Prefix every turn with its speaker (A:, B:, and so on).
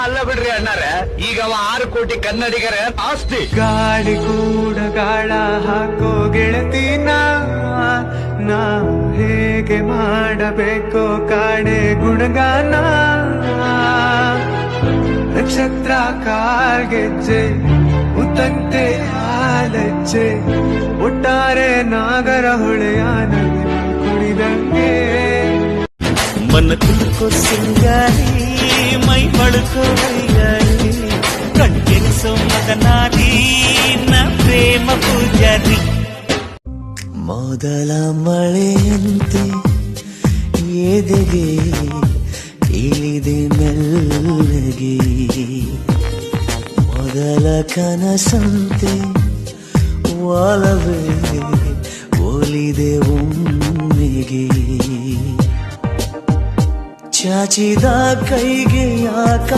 A: ಅಲ್ಲ ಬಿಡ್ರಿ ಅಣ್ಣಾರೆ, ಈಗ ಅವ 6 ಕೋಟಿ ಕನ್ನಡಿಗರ ಆಸ್ತಿ.
B: ಗಾಳಿ ಕೂಡ ಗಾಳ ಹಾಕೋ ಗೆಳತಿನ, ನಾ ಹೇಗೆ ಮಾಡಬೇಕೋ ಕಾಣೆ ಗುಣಗಾನ. ನಕ್ಷತ್ರ ಕಾಲ್ಗೆಜ್ಜೆ ಮುತ್ತಂತೆ ಹಾಲಜ್ಜೆ, ಒಟ್ಟಾರೆ ನಾಗರ ಹೊಳೆಯ ನದಿ ಕುಡಿದಂಗೆ.
C: मन तुमको सिंगारी मೈ ಬಳುಕೋ ವೈಯಾರಿ, ಕಣ್ಗೆನಿಸೋ ಮಗನಾರಿ ನ ಪ್ರೇಮ ಪೂಜಾರಿ. ಮೊದಲ ಮಳೆಯಂತೆ ಎದೆಗೆ ಇಳಿದೆ ಮೆಲ್ಲಗೆ, ಮೊದಲ ಕನಸಂತೆ ಒಲವೇ ಒಲಿದೆ ಒಮ್ಮೆಗೆ. ಚಾಚಿದ ಕೈಗೆ ಯಾಕ